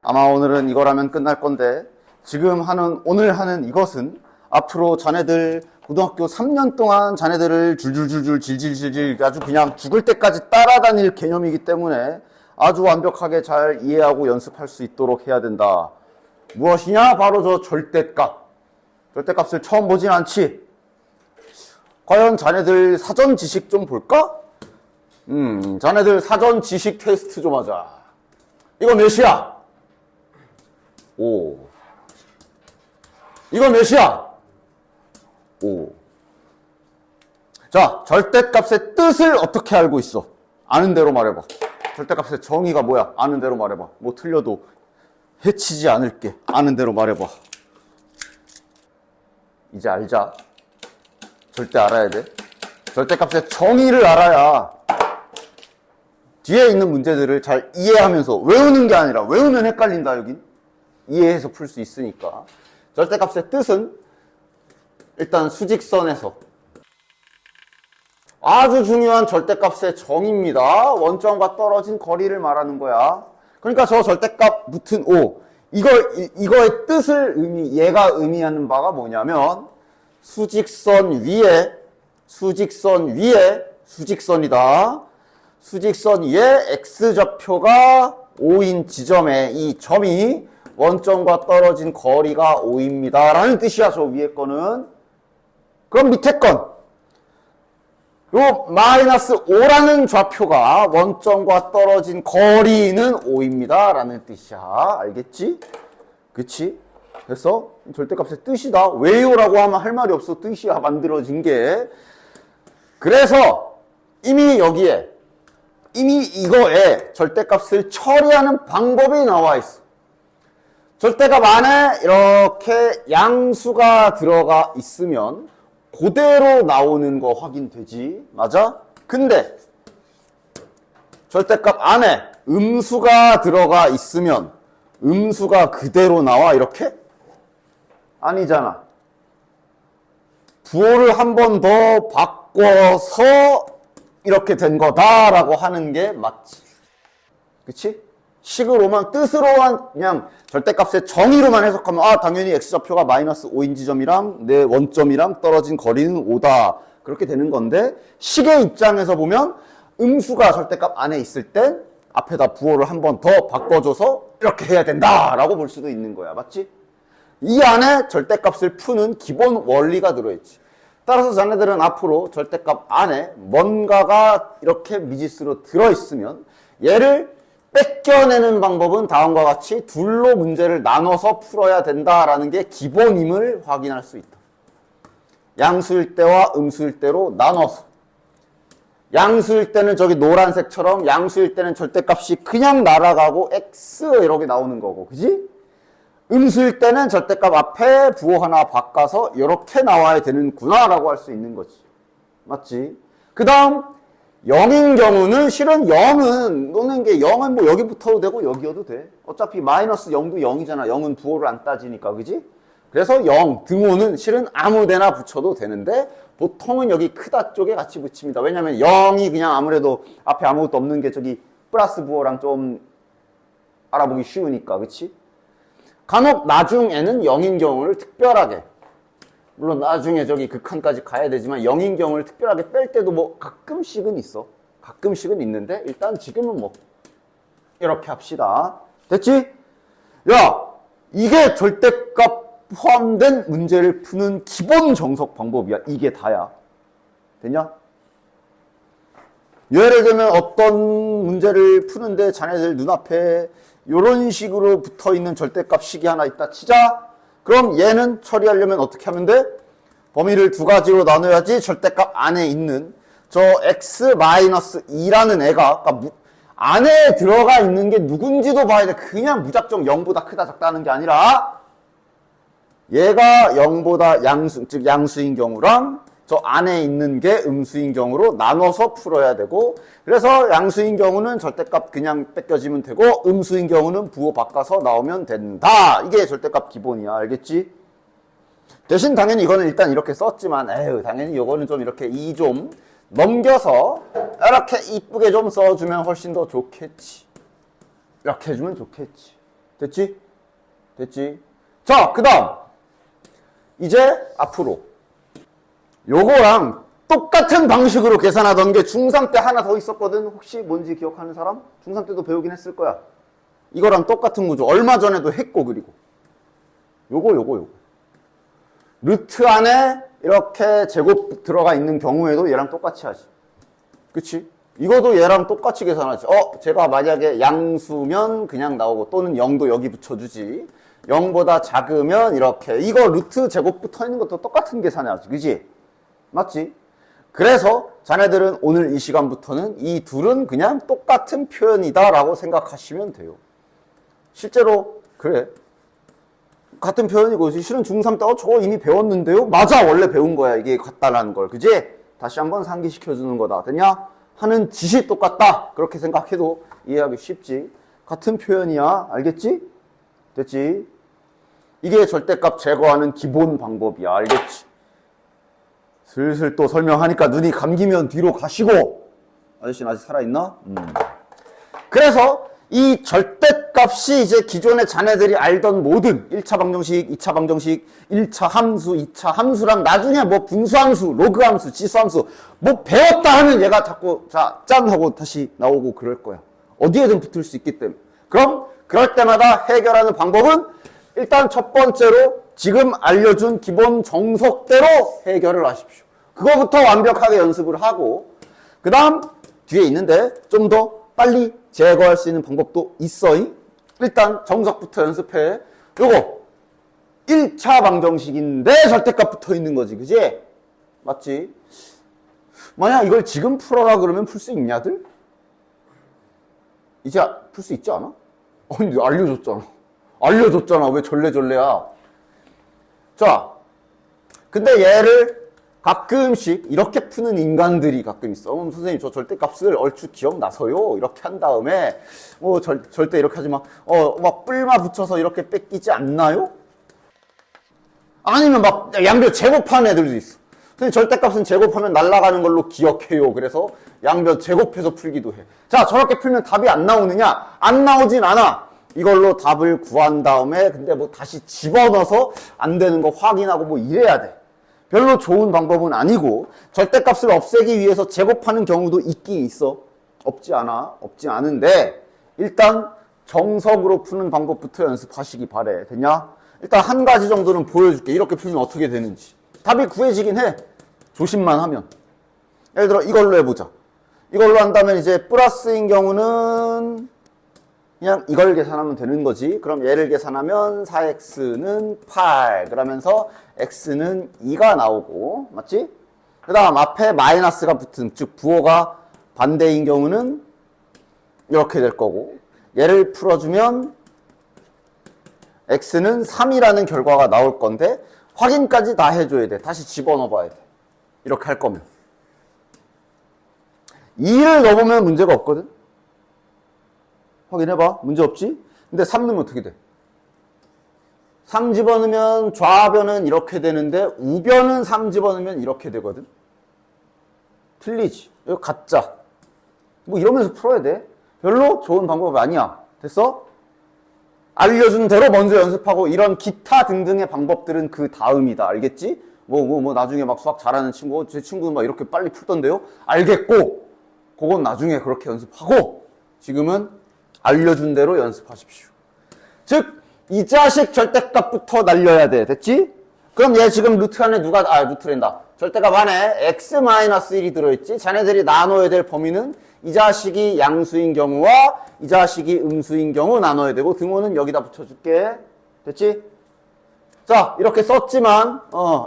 아마 오늘은 이거라면 끝날 건데 오늘 하는 이것은 앞으로 자네들 고등학교 3년 동안 자네들을 질질질질 아주 그냥 죽을 때까지 따라다닐 개념이기 때문에 아주 완벽하게 잘 이해하고 연습할 수 있도록 해야 된다. 무엇이냐? 바로 저 절대값. 절대값을 처음 보진 않지. 과연 자네들 사전 지식 좀 볼까? 자네들 사전 지식 테스트 좀 하자. 이거 몇이야? 5. 이거 몇이야? 5. 자, 절대값의 뜻을 어떻게 알고 있어? 아는 대로 말해봐. 절대값의 정의가 뭐야? 아는 대로 말해봐. 뭐 틀려도 해치지 않을게. 아는 대로 말해봐. 이제 알자. 절대 알아야 돼. 절대값의 정의를 알아야 뒤에 있는 문제들을 잘 이해하면서 외우는 게 아니라 외우면 헷갈린다 여긴. 이해해서 풀 수 있으니까. 절대값의 뜻은 일단 수직선에서 아주 중요한 절대값의 정의입니다. 원점과 떨어진 거리를 말하는 거야. 그러니까 저 절대값 붙은 O 이거의 뜻을 얘가 의미하는 바가 뭐냐면 수직선 위에 수직선이다. 수직선 위에 x좌표가 O인 지점에 이 점이 원점과 떨어진 거리가 O입니다. 라는 뜻이야, 저 위에 거는. 그럼 밑에 건. 요 마이너스 5라는 좌표가 원점과 떨어진 거리는 5입니다. 라는 뜻이야. 알겠지? 그치? 그래서 절대값의 뜻이다. 왜요라고 하면 할 말이 없어. 뜻이야. 만들어진 게. 그래서 이미 이거에 절대값을 처리하는 방법이 나와 있어. 절대값 안에 이렇게 양수가 들어가 있으면 그대로 나오는 거 확인되지. 맞아? 근데 절대값 안에 음수가 들어가 있으면 음수가 그대로 나와 이렇게? 아니잖아. 부호를 한 번 더 바꿔서 이렇게 된 거다라고 하는 게 맞지. 그치? 식으로만, 뜻으로만 그냥 절대값의 정의로만 해석하면 당연히 x좌표가 마이너스 5인 지점이랑 내 원점이랑 떨어진 거리는 5다. 그렇게 되는 건데 식의 입장에서 보면 음수가 절대값 안에 있을 땐 앞에다 부호를 한 번 더 바꿔줘서 이렇게 해야 된다라고 볼 수도 있는 거야. 맞지? 이 안에 절대값을 푸는 기본 원리가 들어있지. 따라서 자네들은 앞으로 절대값 안에 뭔가가 이렇게 미지수로 들어있으면 얘를 뺏겨내는 방법은 다음과 같이 둘로 문제를 나눠서 풀어야 된다라는 게 기본임을 확인할 수 있다. 양수일 때와 음수일 때로 나눠서. 양수일 때는 저기 노란색처럼 양수일 때는 절대값이 그냥 날아가고 x 이렇게 나오는 거고, 그지? 음수일 때는 절대값 앞에 부호 하나 바꿔서 이렇게 나와야 되는구나 라고 할 수 있는 거지. 맞지? 그 다음 0인 경우는 실은 0은 노는 게 0은 뭐 여기 붙어도 되고 여기여도 돼. 어차피 마이너스 0도 0이잖아. 0은 부호를 안 따지니까, 그지? 그래서 0 등호는 실은 아무 데나 붙여도 되는데 보통은 여기 크다 쪽에 같이 붙입니다. 왜냐면 0이 그냥 아무래도 앞에 아무것도 없는 게 저기 플러스 부호랑 좀 알아보기 쉬우니까, 그치? 간혹 나중에는 0인 경우를 특별하게, 물론 나중에 저기 극한까지 가야 되지만 0인 경우를 특별하게 뺄 때도 뭐 가끔씩은 있어. 가끔씩은 있는데 일단 지금은 뭐 이렇게 합시다. 됐지? 야, 이게 절대값 포함된 문제를 푸는 기본 정석 방법이야. 이게 다야. 됐냐? 예를 들면 어떤 문제를 푸는데 자네들 눈앞에 이런 식으로 붙어있는 절대값 식이 하나 있다 치자. 그럼 얘는 처리하려면 어떻게 하면 돼? 범위를 두 가지로 나눠야지 절대값 안에 있는 저 x-2라는 애가 그러니까 안에 들어가 있는 게 누군지도 봐야 돼. 그냥 무작정 0보다 크다 작다는 게 아니라 얘가 0보다 즉 양수인 경우랑 저 안에 있는 게 음수인 경우로 나눠서 풀어야 되고, 그래서 양수인 경우는 절대값 그냥 뺏겨지면 되고 음수인 경우는 부호 바꿔서 나오면 된다. 이게 절대값 기본이야. 알겠지? 대신 당연히 이거는 일단 이렇게 썼지만 당연히 이거는 좀 이렇게 이 좀 넘겨서 이렇게 이쁘게 좀 써주면 훨씬 더 좋겠지. 이렇게 해주면 좋겠지. 됐지? 됐지? 자, 그 다음. 이제 앞으로. 요거랑 똑같은 방식으로 계산하던 게 중3 때 하나 더 있었거든. 혹시 뭔지 기억하는 사람? 중3 때도 배우긴 했을 거야. 이거랑 똑같은 구조. 얼마 전에도 했고, 그리고. 요거. 루트 안에 이렇게 제곱 들어가 있는 경우에도 얘랑 똑같이 하지. 그치? 이것도 얘랑 똑같이 계산하지. 제가 만약에 양수면 그냥 나오고 또는 0도 여기 붙여주지. 0보다 작으면 이렇게. 이거 루트 제곱 붙어 있는 것도 똑같은 계산이지. 그지? 맞지? 그래서 자네들은 오늘 이 시간부터는 이 둘은 그냥 똑같은 표현이다 라고 생각하시면 돼요. 실제로 그래. 같은 표현이고 실은 중3 때 저거 이미 배웠는데요? 맞아, 원래 배운 거야. 이게 같다라는 걸. 그지? 다시 한번 상기시켜주는 거다. 됐냐? 하는 짓이 똑같다. 그렇게 생각해도 이해하기 쉽지. 같은 표현이야. 알겠지? 됐지? 이게 절대값 제거하는 기본 방법이야. 알겠지? 슬슬 또 설명하니까 눈이 감기면 뒤로 가시고. 아저씨는 아직 살아있나? 그래서 이 절대값이 이제 기존에 자네들이 알던 모든 1차 방정식, 2차 방정식, 1차 함수, 2차 함수랑 나중에 뭐 분수함수, 로그함수, 지수함수 뭐 배웠다 하면 얘가 자꾸 짠 하고 다시 나오고 그럴 거야. 어디에든 붙을 수 있기 때문에. 그럼 그럴 때마다 해결하는 방법은 일단 첫 번째로 지금 알려준 기본 정석대로 해결을 하십시오. 그거부터 완벽하게 연습을 하고 그 다음 뒤에 있는데 좀 더 빨리 제거할 수 있는 방법도 있어. 일단 정석부터 연습해. 요거 1차 방정식인데 절대값 붙어 있는 거지. 그지? 맞지? 만약 이걸 지금 풀어라 그러면 풀 수 있냐들? 이제 풀 수 있지 않아? 아니 알려줬잖아. 왜 절레절레야? 자, 근데 얘를 가끔씩 이렇게 푸는 인간들이 가끔 있어. 선생님 저 절대값을 얼추 기억나서요. 이렇게 한 다음에 절대 이렇게 하지 마. 막 뿔마 붙여서 이렇게 뺏기지 않나요? 아니면 막 양변 제곱하는 애들도 있어. 선생님 절대값은 제곱하면 날아가는 걸로 기억해요. 그래서 양변 제곱해서 풀기도 해. 자, 저렇게 풀면 답이 안 나오느냐? 안 나오진 않아. 이걸로 답을 구한 다음에 근데 뭐 다시 집어넣어서 안 되는 거 확인하고 뭐 이래야 돼. 별로 좋은 방법은 아니고 절대값을 없애기 위해서 제곱하는 경우도 있긴 있어. 없지 않은데 일단 정석으로 푸는 방법부터 연습하시기 바래. 됐냐? 일단 한 가지 정도는 보여줄게. 이렇게 풀면 어떻게 되는지. 답이 구해지긴 해. 조심만 하면. 예를 들어 이걸로 해보자. 이걸로 한다면 이제 플러스인 경우는 그냥 이걸 계산하면 되는 거지. 그럼 얘를 계산하면 4x는 8 그러면서 x는 2가 나오고 맞지? 그 다음 앞에 마이너스가 붙은 즉 부호가 반대인 경우는 이렇게 될 거고 얘를 풀어주면 x는 3이라는 결과가 나올 건데 확인까지 다 해줘야 돼. 다시 집어넣어 봐야 돼. 이렇게 할 거면 2를 넣어보면 문제가 없거든. 확인해봐. 문제 없지? 근데 3 넣으면 어떻게 돼? 3 집어넣으면 좌변은 이렇게 되는데 우변은 3 집어넣으면 이렇게 되거든. 틀리지. 이거 가짜. 뭐 이러면서 풀어야 돼. 별로 좋은 방법 아니야. 됐어? 알려준 대로 먼저 연습하고 이런 기타 등등의 방법들은 그 다음이다. 알겠지? 나중에 막 수학 잘하는 친구, 제 친구는 막 이렇게 빨리 풀던데요? 알겠고, 그건 나중에 그렇게 연습하고, 지금은 알려준 대로 연습하십시오. 즉, 이 자식 절대값부터 날려야 돼. 됐지? 그럼 얘 지금 루트 안에 루트랜다. 절대값 안에 x-1이 들어있지? 자네들이 나눠야 될 범위는 이 자식이 양수인 경우와 이 자식이 음수인 경우 나눠야 되고 등호는 여기다 붙여줄게. 됐지? 자, 이렇게 썼지만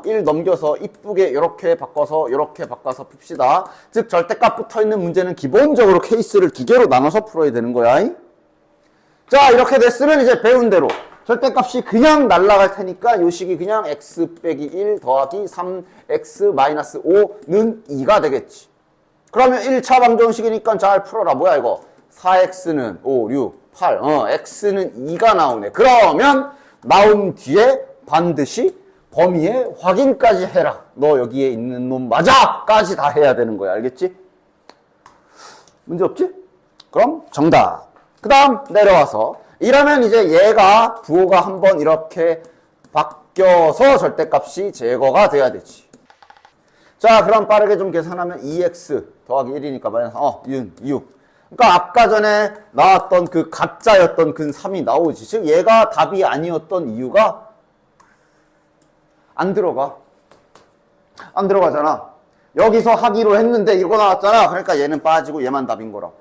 1 넘겨서 이쁘게 이렇게 바꿔서 풉시다. 즉 절대값 붙어있는 문제는 기본적으로 케이스를 2개로 나눠서 풀어야 되는 거야. 자, 이렇게 됐으면 이제 배운 대로 절대값이 그냥 날아갈 테니까 요 식이 그냥 x 빼기 1 더하기 3x-5는 2가 되겠지. 그러면 1차 방정식이니까 잘 풀어라. 뭐야 이거? 4x는 5, 6, 8. x는 2가 나오네. 그러면 나온 뒤에 반드시 범위의 확인까지 해라. 너 여기에 있는 놈 맞아! 까지 다 해야 되는 거야. 알겠지? 문제 없지? 그럼 정답. 그 다음 내려와서 이러면 이제 얘가 부호가 한번 이렇게 바뀌어서 절대값이 제거가 돼야 되지. 자, 그럼 빠르게 좀 계산하면 2x 더하기 1이니까 마이너스 6. 그러니까 아까 전에 나왔던 그 가짜였던 근 3이 나오지. 즉 얘가 답이 아니었던 이유가 안 들어가잖아. 여기서 하기로 했는데 이거 나왔잖아. 그러니까 얘는 빠지고 얘만 답인 거라고.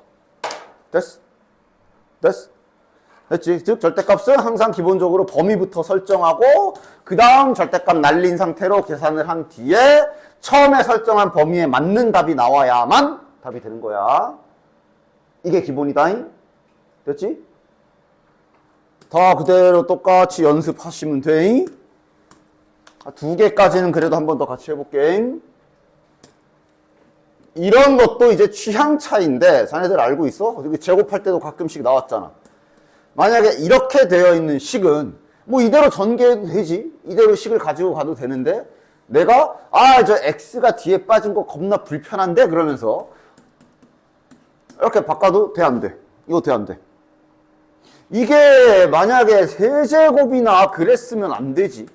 됐지? 즉 절대값은 항상 기본적으로 범위부터 설정하고 그 다음 절대값 날린 상태로 계산을 한 뒤에 처음에 설정한 범위에 맞는 답이 나와야만 답이 되는 거야. 이게 기본이다잉. 됐지? 다 그대로 똑같이 연습하시면 돼잉. 2개까지는 그래도 한 번 더 같이 해볼게. 이런 것도 이제 취향 차이인데 자네들 알고 있어? 제곱할 때도 가끔씩 나왔잖아. 만약에 이렇게 되어 있는 식은 뭐 이대로 전개해도 되지. 이대로 식을 가지고 가도 되는데 내가 저 x가 뒤에 빠진 거 겁나 불편한데 그러면서 이렇게 바꿔도 돼, 안 돼? 이거 돼, 안 돼? 이게 만약에 세제곱이나 그랬으면 안 되지.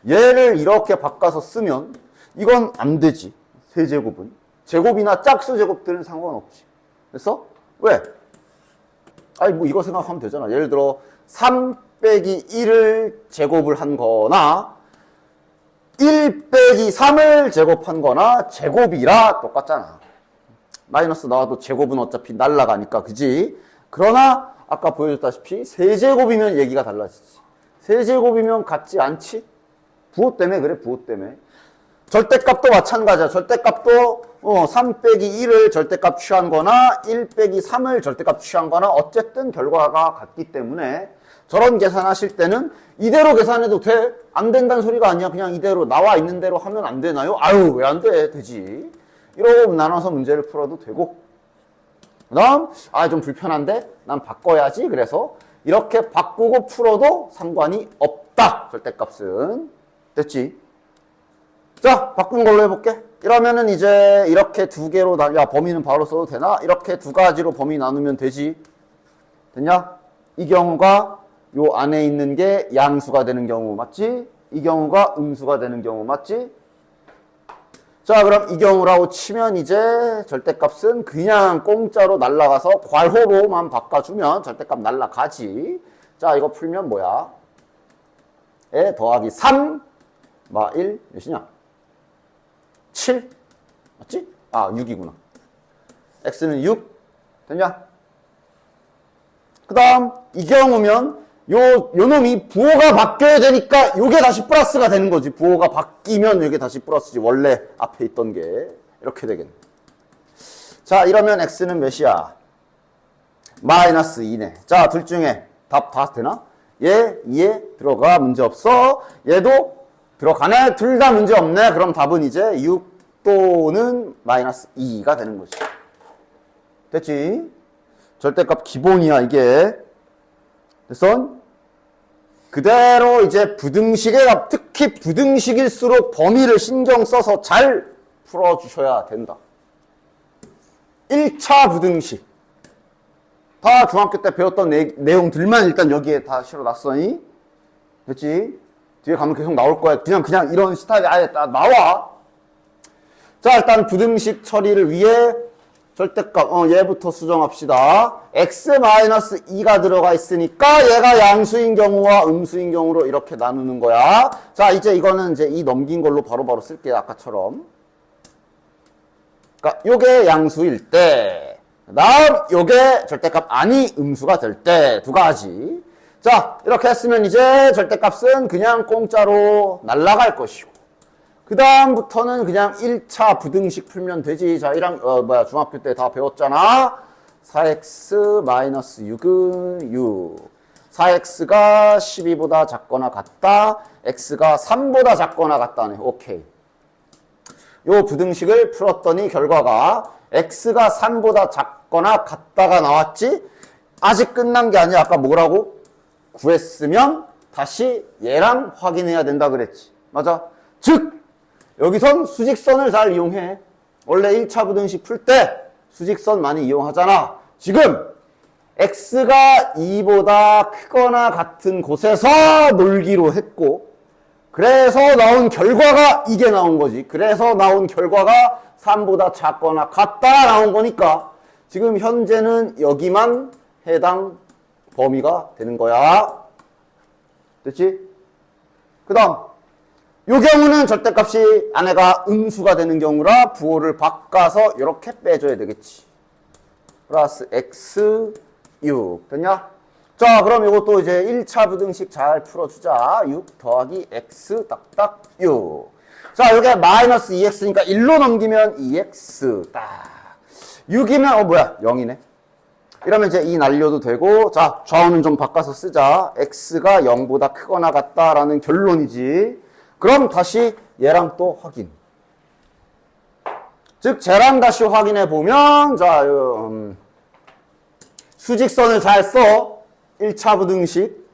얘를 이렇게 바꿔서 쓰면 이건 안 되지. 세제곱은. 제곱이나 짝수 제곱들은 상관없지. 그래서 왜? 뭐 이거 생각하면 되잖아. 예를 들어 3 빼기 1을 제곱을 한 거나 1 빼기 3을 제곱한 거나 제곱이라 똑같잖아. 마이너스 나와도 제곱은 어차피 날라가니까, 그지? 그러나 아까 보여줬다시피 세제곱이면 얘기가 달라지지. 세제곱이면 같지 않지? 부호 때문에 그래, 부호 때문에. 절대값도 마찬가지야. 절대값도 3 빼기 1을 절대값 취한 거나 1 빼기 3을 절대값 취한 거나 어쨌든 결과가 같기 때문에 저런 계산하실 때는 이대로 계산해도 돼. 안 된다는 소리가 아니야. 그냥 이대로 나와 있는 대로 하면 안 되나요? 왜 안 돼? 되지. 이러고 나눠서 문제를 풀어도 되고. 그 다음 좀 불편한데 난 바꿔야지. 그래서 이렇게 바꾸고 풀어도 상관이 없다. 절대값은. 됐지? 자, 바꾼 걸로 해볼게. 이러면은 이제 이렇게 2개로 범위는 바로 써도 되나? 이렇게 2가지로 범위 나누면 되지. 됐냐? 이 경우가 요 안에 있는 게 양수가 되는 경우 맞지? 이 경우가 음수가 되는 경우 맞지? 자, 그럼 이 경우라고 치면 이제 절대값은 그냥 공짜로 날라가서 괄호로만 바꿔주면 절대값 날라가지. 자, 이거 풀면 뭐야? 에 더하기 3 마 1 몇이냐? 7 맞지? 6이구나. x는 6 됐냐? 그 다음 이 경우면 요 놈이 부호가 바뀌어야 되니까 요게 다시 플러스가 되는 거지. 부호가 바뀌면 요게 다시 플러스지. 원래 앞에 있던 게 이렇게 되겠네. 자, 이러면 x는 몇이야? 마이너스 2네. 자, 둘 중에 답 다 되나? 얘 2에 들어가. 문제없어. 얘도 들어가네. 둘 다 문제없네. 그럼 답은 이제 6 또는 마이너스 2가 되는 거지. 됐지? 절대값 기본이야 이게. 됐어? 그대로 이제 부등식의 값, 특히 부등식일수록 범위를 신경 써서 잘 풀어주셔야 된다. 1차 부등식. 다 중학교 때 배웠던 내용들만 일단 여기에 다 실어놨으니. 됐지? 뒤에 가면 계속 나올 거야. 그냥 이런 스타일이 아예 딱 나와. 자, 일단 부등식 처리를 위해 절대값, 얘부터 수정합시다. x-2가 들어가 있으니까 얘가 양수인 경우와 음수인 경우로 이렇게 나누는 거야. 자, 이제 이거는 이제 이 넘긴 걸로 바로바로 쓸게요. 아까처럼. 그러니까 요게 양수일 때, 그 다음 요게 절대값 아니 음수가 될 때 두 가지. 자, 이렇게 했으면 이제 절대값은 그냥 공짜로 날아갈 것이고, 그 다음부터는 그냥 1차 부등식 풀면 되지. 자, 중학교 때 다 배웠잖아. 4x-6은 6. 4x가 12보다 작거나 같다. x가 3보다 작거나 같다네. 오케이. 요 부등식을 풀었더니 결과가 x가 3보다 작거나 같다가 나왔지? 아직 끝난 게 아니야. 아까 뭐라고? 구했으면 다시 얘랑 확인해야 된다 그랬지. 맞아? 즉 여기선 수직선을 잘 이용해. 원래 1차 부등식 풀 때 수직선 많이 이용하잖아. 지금 x가 2보다 크거나 같은 곳에서 놀기로 했고, 그래서 나온 결과가 이게 나온 거지. 그래서 나온 결과가 3보다 작거나 같다 나온 거니까 지금 현재는 여기만 해당 범위가 되는 거야. 됐지? 그 다음 요 경우는 절대값이 안에가 음수가 되는 경우라 부호를 바꿔서 이렇게 빼줘야 되겠지. 플러스 x 6 됐냐? 자, 그럼 이것도 이제 1차 부등식 잘 풀어주자. 6 더하기 x 딱딱 6. 자, 이게 마이너스 2x니까 1로 넘기면 2x 딱. 6이면 뭐야? 0이네. 이러면 이제 2 날려도 되고, 자, 좌우는 좀 바꿔서 쓰자. x가 0보다 크거나 같다라는 결론이지. 그럼 다시 얘랑 또 확인. 즉, 쟤랑 다시 확인해 보면, 자, 수직선을 잘 써. 1차 부등식.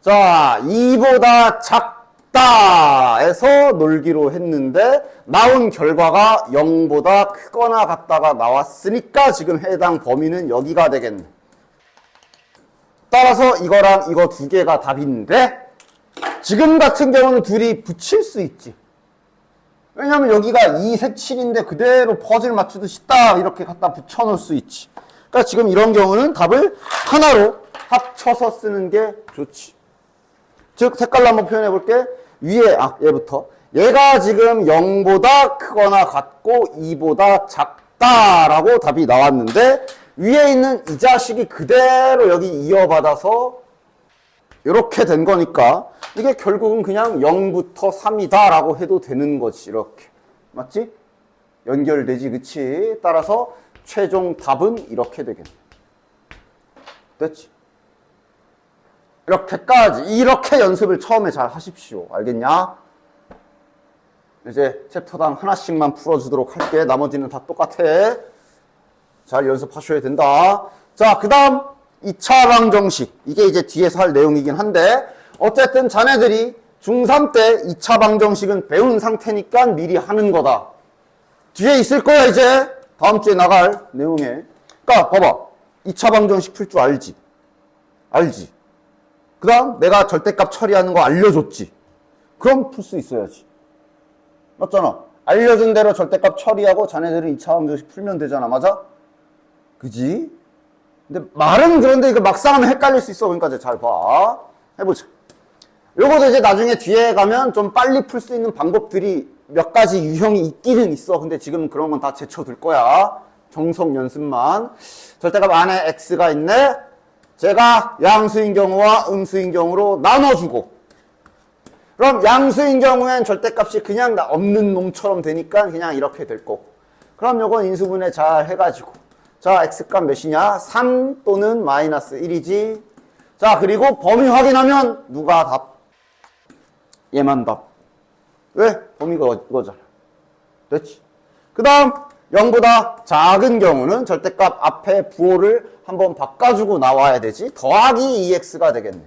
자, 2보다 작다 에서 놀기로 했는데 나온 결과가 0보다 크거나 같다가 나왔으니까 지금 해당 범위는 여기가 되겠네. 따라서 이거랑 이거 두 개가 답인데 지금 같은 경우는 둘이 붙일 수 있지. 왜냐면 여기가 2, 색 7인데 그대로 퍼즐 맞추듯이 딱 이렇게 갖다 붙여놓을 수 있지. 그러니까 지금 이런 경우는 답을 하나로 합쳐서 쓰는 게 좋지. 즉 색깔로 한번 표현해 볼게. 위에 얘부터 얘가 지금 0보다 크거나 같고 2보다 작다라고 답이 나왔는데 위에 있는 이 자식이 그대로 여기 이어받아서 이렇게 된 거니까 이게 결국은 그냥 0부터 3이다 라고 해도 되는 거지. 이렇게 맞지? 연결되지. 그치? 따라서 최종 답은 이렇게 되겠네. 됐지? 이렇게 연습을 처음에 잘 하십시오. 알겠냐? 이제 챕터당 하나씩만 풀어주도록 할게. 나머지는 다 똑같아. 잘 연습하셔야 된다. 자, 그 다음 2차 방정식. 이게 이제 뒤에서 할 내용이긴 한데 어쨌든 자네들이 중3 때 2차 방정식은 배운 상태니까 미리 하는 거다. 뒤에 있을 거야 이제. 다음 주에 나갈 내용에. 그러니까 봐봐. 2차 방정식 풀 줄 알지? 알지? 그 다음 내가 절대값 처리하는 거 알려줬지? 그럼 풀 수 있어야지. 맞잖아. 알려준 대로 절대값 처리하고 자네들은 2차 방정식 풀면 되잖아. 맞아? 그지? 근데 말은 그런데 이거 막상 하면 헷갈릴 수 있어. 그러니까 이제 잘 봐. 해보자. 요거도 이제 나중에 뒤에 가면 좀 빨리 풀 수 있는 방법들이 몇 가지 유형이 있기는 있어. 근데 지금 그런 건 다 제쳐둘 거야. 정석 연습만. 절대값 안에 x가 있네. 제가 양수인 경우와 음수인 경우로 나눠주고 그럼 양수인 경우엔 절대값이 그냥 없는 놈처럼 되니까 그냥 이렇게 될 거고 그럼 요건 인수분해 잘 해가지고 자 x값 몇이냐 3 또는 마이너스 1이지 자 그리고 범위 확인하면 누가 답? 얘만 답. 왜? 범위가 이거잖아. 됐지? 그 다음 0보다 작은 경우는 절대값 앞에 부호를 한번 바꿔주고 나와야 되지. 더하기 2x가 되겠네.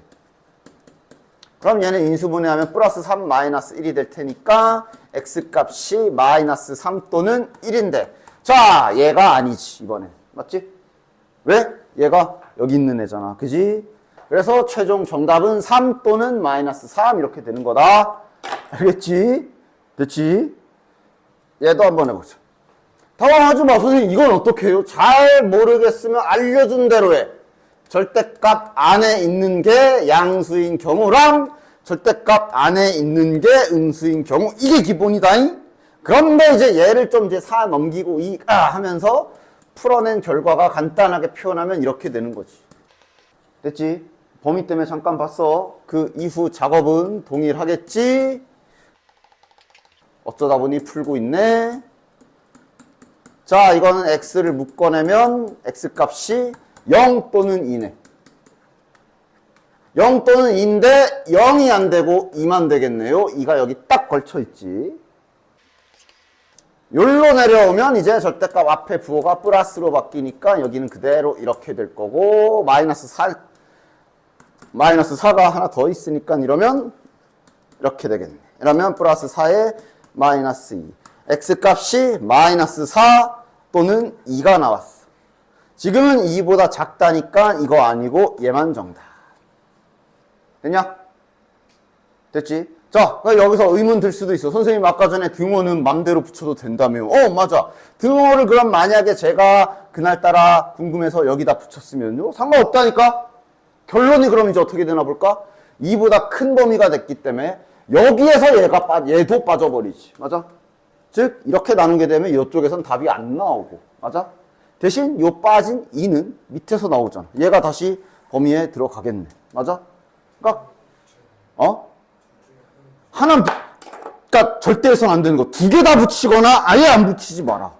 그럼 얘는 인수분해하면 플러스 3 마이너스 1이 될 테니까 x값이 마이너스 3 또는 1인데 자 얘가 아니지 이번에. 맞지? 왜? 얘가 여기 있는 애잖아. 그지? 그래서 최종 정답은 3 또는 마이너스 3 이렇게 되는 거다. 알겠지? 됐지? 얘도 한번 해보자. 당황하지 마. 선생님 이건 어떻게 해요? 잘 모르겠으면 알려준 대로 해. 절대값 안에 있는 게 양수인 경우랑 절대값 안에 있는 게 음수인 경우 이게 기본이다잉. 그런데 이제 얘를 좀 이제 4 넘기고 2 하면서 풀어낸 결과가 간단하게 표현하면 이렇게 되는 거지. 됐지? 범위 때문에 잠깐 봤어. 그 이후 작업은 동일하겠지? 어쩌다 보니 풀고 있네. 자, 이거는 x를 묶어내면 x값이 0 또는 2네. 0 또는 2인데 0이 안 되고 2만 되겠네요. 2가 여기 딱 걸쳐 있지. 여기로 내려오면 이제 절대값 앞에 부호가 플러스로 바뀌니까 여기는 그대로 이렇게 될 거고 마이너스 4가 하나 더 있으니까 이러면 이렇게 되겠네. 이러면 플러스 4에 마이너스 2. x값이 마이너스 4 또는 2가 나왔어. 지금은 2보다 작다니까 이거 아니고 얘만 정답. 됐냐? 됐지? 자, 여기서 의문 들 수도 있어. 선생님 아까 전에 등호는 맘대로 붙여도 된다며. 맞아. 등호를 그럼 만약에 제가 그날따라 궁금해서 여기다 붙였으면요? 상관없다니까? 결론이 그럼 이제 어떻게 되나 볼까? 2보다 큰 범위가 됐기 때문에 여기에서 얘도 빠져버리지. 맞아? 즉 이렇게 나누게 되면 이쪽에선 답이 안 나오고. 맞아? 대신 요 빠진 2는 밑에서 나오잖아. 얘가 다시 범위에 들어가겠네. 맞아? 그러니까 그러니까 절대 해서는 안 되는 거. 2개 다 붙이거나 아예 안 붙이지 마라.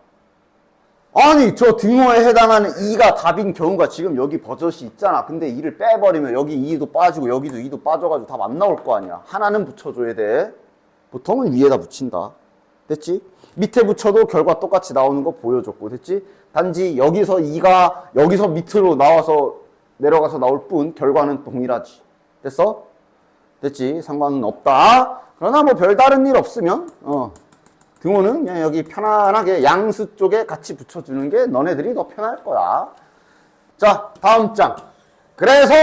아니, 저 등호에 해당하는 2가 답인 경우가 지금 여기 버젓이 있잖아. 근데 2를 빼버리면 여기 2도 빠지고 여기도 2도 빠져가지고 답 안 나올 거 아니야. 하나는 붙여줘야 돼. 보통은 위에다 붙인다. 됐지? 밑에 붙여도 결과 똑같이 나오는 거 보여줬고. 됐지? 단지 여기서 2가 여기서 밑으로 나와서 내려가서 나올 뿐 결과는 동일하지. 됐어? 됐지? 상관은 없다. 그러나 뭐 별다른 일 없으면 등호는 그냥 여기 편안하게 양수 쪽에 같이 붙여주는 게 너네들이 더 편할 거야. 자, 다음 장. 그래서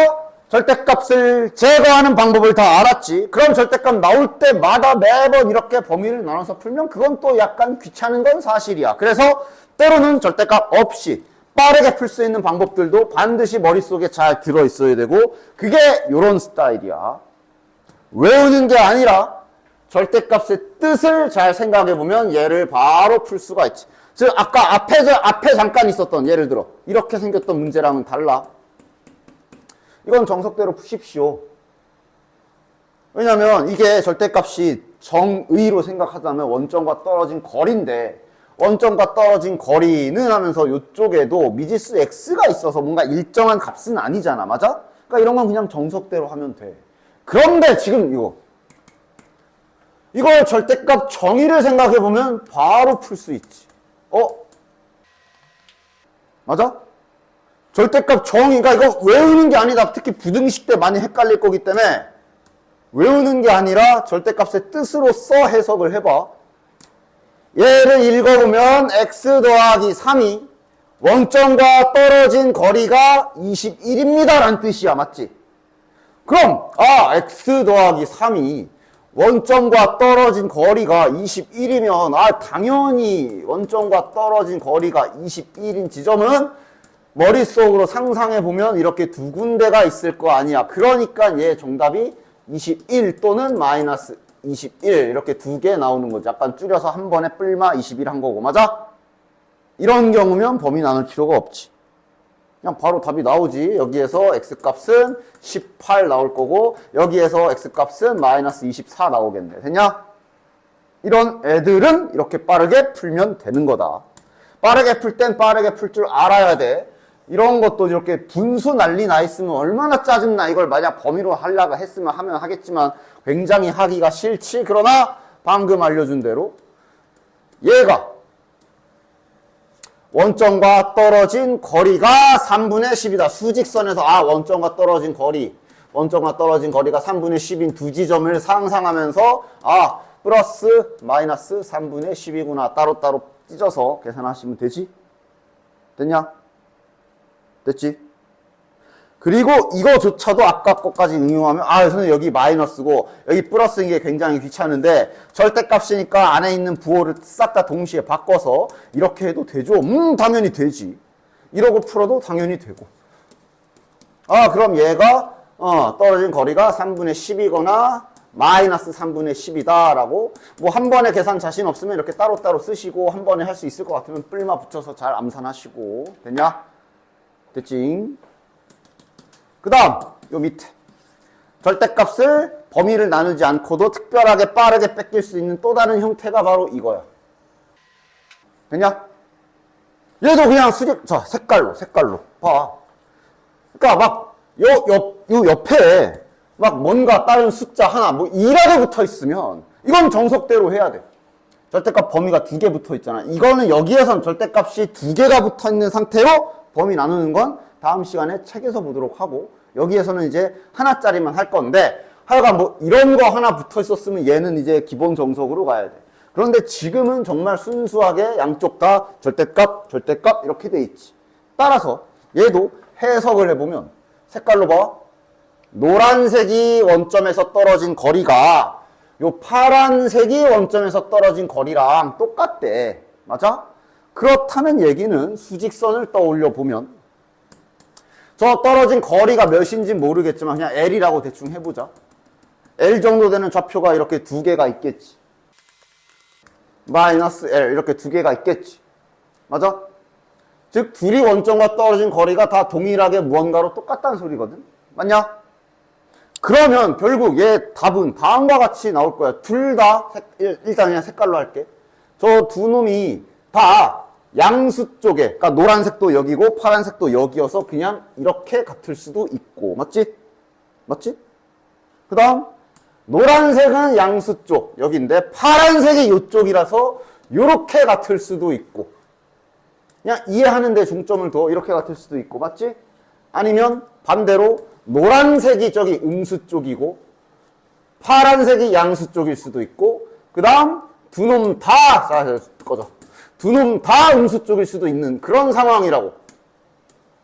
절대값을 제거하는 방법을 다 알았지. 그럼 절대값 나올 때마다 매번 이렇게 범위를 나눠서 풀면 그건 또 약간 귀찮은 건 사실이야. 그래서 때로는 절대값 없이 빠르게 풀 수 있는 방법들도 반드시 머릿속에 잘 들어있어야 되고 그게 요런 스타일이야. 외우는 게 아니라 절대값의 뜻을 잘 생각해보면 얘를 바로 풀 수가 있지. 즉 아까 앞에 잠깐 있었던 예를 들어 이렇게 생겼던 문제랑은 달라. 이건 정석대로 푸십시오. 왜냐면 이게 절대값이 정의로 생각하자면 원점과 떨어진 거리인데 원점과 떨어진 거리는 하면서 이쪽에도 미지수 x가 있어서 뭔가 일정한 값은 아니잖아. 맞아? 그러니까 이런 건 그냥 정석대로 하면 돼. 그런데 지금 이거 절대값 정의를 생각해보면 바로 풀 수 있지. 맞아? 절대값 정의가 이거 외우는 게 아니다. 특히 부등식 때 많이 헷갈릴 거기 때문에 외우는 게 아니라 절대값의 뜻으로써 해석을 해봐. 얘를 읽어보면 x 더하기 3이 원점과 떨어진 거리가 21입니다 라는 뜻이야. 맞지? 그럼 x 더하기 3이 원점과 떨어진 거리가 21이면 당연히 원점과 떨어진 거리가 21인 지점은 머릿속으로 상상해보면 이렇게 두 군데가 있을 거 아니야. 그러니까 얘 정답이 21 또는 마이너스 21 이렇게 두 개 나오는 거지. 약간 줄여서 한 번에 뿔마 21 한 거고. 맞아? 이런 경우면 범위 나눌 필요가 없지. 그냥 바로 답이 나오지. 여기에서 x값은 18 나올 거고 여기에서 x값은 마이너스 24 나오겠네. 됐냐? 이런 애들은 이렇게 빠르게 풀면 되는 거다. 빠르게 풀 땐 빠르게 풀 줄 알아야 돼. 이런 것도 이렇게 분수 난리 나 있으면 얼마나 짜증나. 이걸 만약 범위로 하려고 했으면 하면 하겠지만 굉장히 하기가 싫지. 그러나 방금 알려준 대로 얘가 원점과 떨어진 거리가 3분의 10이다. 수직선에서 원점과 떨어진 원점과 떨어진 거리가 3분의 10인 두 지점을 상상하면서 플러스 마이너스 3분의 10이구나. 따로따로 찢어서 계산하시면 되지? 됐냐? 됐지? 그리고 이거조차도 아까 것까지 응용하면 선생님 여기 마이너스고 여기 플러스인 게 굉장히 귀찮은데 절대값이니까 안에 있는 부호를 싹 다 동시에 바꿔서 이렇게 해도 되죠? 당연히 되지. 이러고 풀어도 당연히 되고. 그럼 얘가 떨어진 거리가 3분의 10이거나 마이너스 3분의 10이다 라고 뭐 한 번에 계산 자신 없으면 이렇게 따로따로 쓰시고 한 번에 할 수 있을 것 같으면 뿔마 붙여서 잘 암산하시고. 됐냐? 됐지? 그 다음 요 밑에 절대값을 범위를 나누지 않고도 특별하게 빠르게 뺏길 수 있는 또 다른 형태가 바로 이거야. 됐냐? 얘도 그냥 자, 색깔로 봐. 그러니까 막 요 옆에 막 뭔가 다른 숫자 하나 뭐 2라도 붙어 있으면 이건 정석대로 해야 돼. 절대값 범위가 2개 붙어 있잖아. 이거는 여기에선 절대값이 2개가 붙어 있는 상태로 범위 나누는 건 다음 시간에 책에서 보도록 하고 여기에서는 이제 하나짜리만 할 건데 하여간 뭐 이런 거 하나 붙어 있었으면 얘는 이제 기본 정석으로 가야 돼. 그런데 지금은 정말 순수하게 양쪽 다 절대값 이렇게 돼 있지. 따라서 얘도 해석을 해보면 색깔로 봐. 노란색이 원점에서 떨어진 거리가 요 파란색이 원점에서 떨어진 거리랑 똑같대. 맞아? 그렇다는 얘기는 수직선을 떠올려 보면 저 떨어진 거리가 몇인지 모르겠지만 그냥 L이라고 대충 해보자. L 정도 되는 좌표가 이렇게 두 개가 있겠지. 마이너스 L 이렇게 두 개가 있겠지. 맞아? 즉 둘이 원점과 떨어진 거리가 다 동일하게 무언가로 똑같다는 소리거든. 맞냐? 그러면 결국 얘 답은 다음과 같이 나올 거야. 둘 다 일단 그냥 색깔로 할게. 저 두 놈이 다 양수 쪽에, 그러니까 노란색도 여기고 파란색도 여기여서 그냥 이렇게 같을 수도 있고. 맞지? 맞지? 그 다음 노란색은 양수 쪽 여기인데 파란색이 이쪽이라서 이렇게 같을 수도 있고. 그냥 이해하는 데 중점을 둬. 이렇게 같을 수도 있고. 맞지? 아니면 반대로 노란색이 저기 음수 쪽이고 파란색이 양수 쪽일 수도 있고 그 다음 두 놈 다 꺼져. 두 놈 다 음수 쪽일 수도 있는 그런 상황이라고.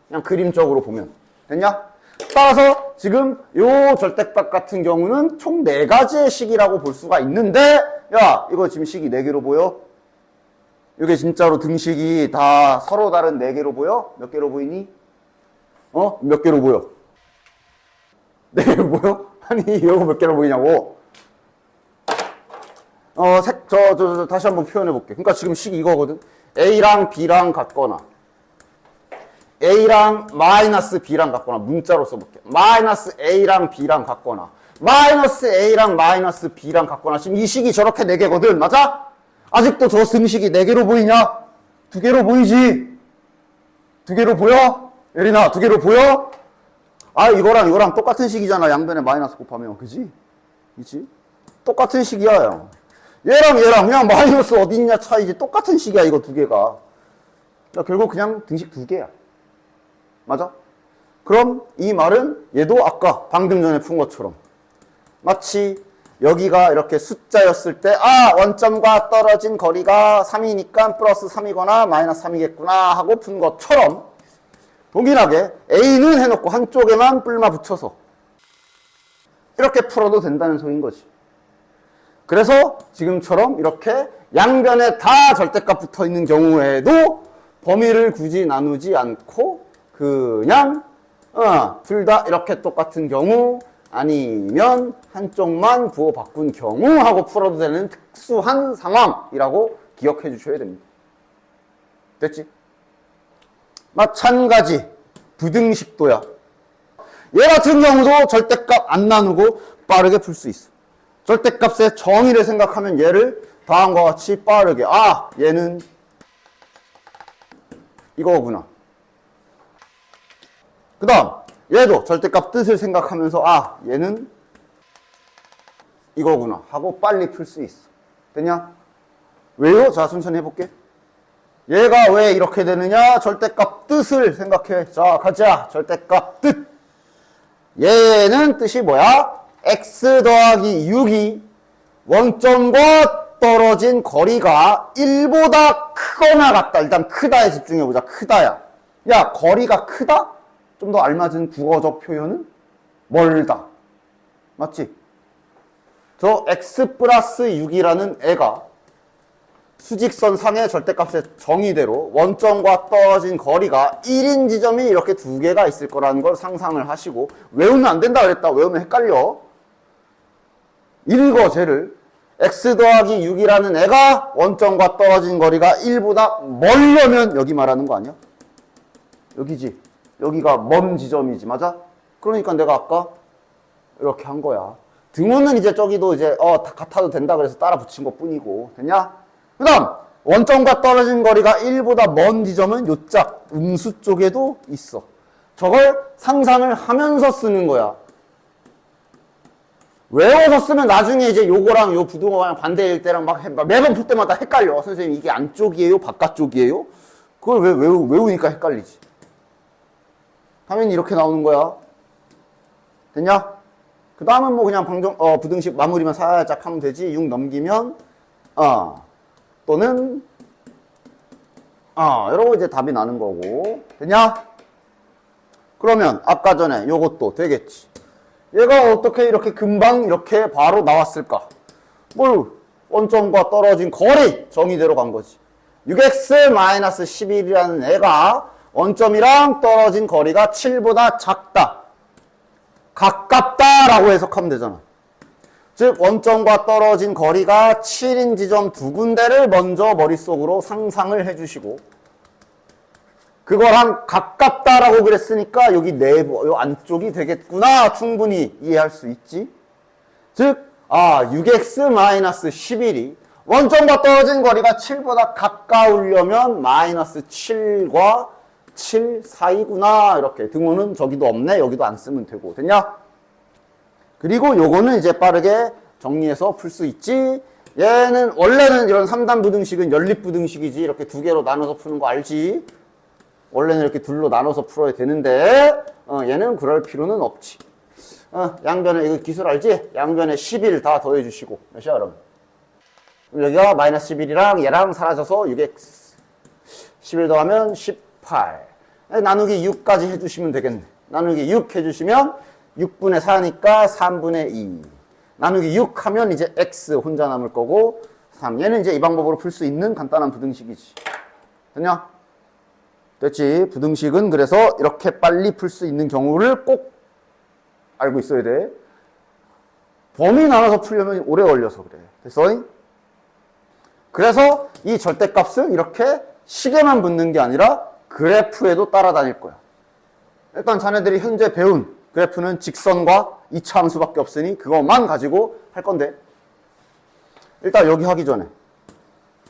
그냥 그림적으로 보면. 됐냐? 따라서 지금 요 절대값 같은 경우는 총 4가지의 식이라고 볼 수가 있는데 야 이거 지금 식이 4개로 보여? 이게 진짜로 등식이 다 서로 다른 4개로 보여? 몇 개로 보이니? 몇 개로 보여? 4개로 보여? 아니 이거 몇 개로 보이냐고. 다시 한번 표현해 볼게. 그러니까 지금 식이 이거거든. A랑 B랑 같거나 A랑 마이너스 B랑 같거나 문자로 써볼게. 마이너스 A랑 B랑 같거나 마이너스 A랑 마이너스 B랑 같거나 지금 이 식이 저렇게 4개거든. 맞아? 아직도 저 등식이 4개로 보이냐? 2개로 보이지? 2개로 보여? 예린아 2개로 보여? 아 이거랑 똑같은 식이잖아. 양변에 마이너스 곱하면. 그지? 그치? 똑같은 식이야. 얘랑 그냥 마이너스 어딨냐 차이지. 똑같은 식이야 이거 2개가. 결국 그냥 등식 2개야. 맞아? 그럼 이 말은 얘도 아까 방금 전에 푼 것처럼 마치 여기가 이렇게 숫자였을 때 원점과 떨어진 거리가 3이니까 플러스 3이거나 마이너스 3이겠구나 하고 푼 것처럼 동일하게 A는 해놓고 한쪽에만 뿔마 붙여서 이렇게 풀어도 된다는 소리인 거지. 그래서 지금처럼 이렇게 양변에 다 절대값 붙어 있는 경우에도 범위를 굳이 나누지 않고 그냥 둘 다 이렇게 똑같은 경우 아니면 한쪽만 부호 바꾼 경우 하고 풀어도 되는 특수한 상황이라고 기억해 주셔야 됩니다. 됐지? 마찬가지 부등식도야. 얘 같은 경우도 절대값 안 나누고 빠르게 풀 수 있어. 절대값의 정의를 생각하면 얘를 다음과 같이 빠르게 얘는 이거구나. 그 다음 얘도 절대값 뜻을 생각하면서 얘는 이거구나 하고 빨리 풀 수 있어. 됐냐? 왜요? 자 천천히 해볼게. 얘가 왜 이렇게 되느냐? 절대값 뜻을 생각해. 자 가자. 절대값 뜻. 얘는 뜻이 뭐야? x 더하기 6이 원점과 떨어진 거리가 1보다 크거나 같다. 일단 크다에 집중해보자. 크다야. 야 거리가 크다? 좀 더 알맞은 국어적 표현은 멀다. 맞지? 저 x 플러스 6이라는 애가 수직선 상의 절대값의 정의대로 원점과 떨어진 거리가 1인 지점이 이렇게 2개가 있을 거라는 걸 상상을 하시고 외우면 안 된다 그랬다. 외우면 헷갈려. 읽어 쟤를. x 더하기 6이라는 애가 원점과 떨어진 거리가 1보다 멀려면 여기 말하는 거 아니야? 여기지. 여기가 먼 지점이지. 맞아? 그러니까 내가 아까 이렇게 한 거야. 등호는 이제 저기도 이제 같아도 된다 그래서 따라 붙인 것 뿐이고. 됐냐? 그 다음 원점과 떨어진 거리가 1보다 먼 지점은 요짝 음수 쪽에도 있어. 저걸 상상을 하면서 쓰는 거야. 외워서 쓰면 나중에 이제 요거랑 요 부등호랑 반대일 때랑 막 매번 풀 때마다 헷갈려. 선생님 이게 안쪽이에요? 바깥쪽이에요? 그걸 왜 외우니까 헷갈리지. 당연히 이렇게 나오는 거야. 됐냐? 그 다음은 뭐 그냥 부등식 마무리만 살짝 하면 되지. 6 넘기면 또는 이러고 이제 답이 나는 거고. 됐냐? 그러면 아까 전에 요것도 되겠지. 얘가 어떻게 이렇게 금방 이렇게 바로 나왔을까? 원점과 떨어진 거리 정의대로 간 거지. 6x-11이라는 애가 원점이랑 떨어진 거리가 7보다 작다. 가깝다라고 해석하면 되잖아. 즉 원점과 떨어진 거리가 7인 지점 두 군데를 먼저 머릿속으로 상상을 해주시고 그거랑 가깝다라고 그랬으니까 여기 내부, 요 안쪽이 되겠구나 충분히 이해할 수 있지. 즉 6x-11이 원점과 떨어진 거리가 7보다 가까우려면 마이너스 7과 7 사이구나. 이렇게 등호는 저기도 없네. 여기도 안 쓰면 되고. 됐냐? 그리고 요거는 이제 빠르게 정리해서 풀 수 있지. 얘는 원래는 이런 3단 부등식은 연립 부등식이지. 이렇게 두 개로 나눠서 푸는 거 알지? 원래는 이렇게 둘로 나눠서 풀어야 되는데 얘는 그럴 필요는 없지. 양변에 이거 기술 알지? 양변에 11 다 더해 주시고. 몇이야 그럼? 여기가 마이너스 11이랑 얘랑 사라져서 6x 11 더하면 18 나누기 6까지 해주시면 되겠네. 나누기 6 해주시면 6분의 4니까 3분의 2 나누기 6 하면 이제 x 혼자 남을 거고 3 얘는 이제 이 방법으로 풀 수 있는 간단한 부등식이지. 됐냐? 됐지? 부등식은 그래서 이렇게 빨리 풀 수 있는 경우를 꼭 알고 있어야 돼. 범위 나눠서 풀려면 오래 걸려서 그래. 됐어? 그래서 이 절대값은 이렇게 식에만 붙는 게 아니라 그래프에도 따라다닐 거야. 일단 자네들이 현재 배운 그래프는 직선과 이차 함수밖에 없으니 그것만 가지고 할 건데 일단 여기 하기 전에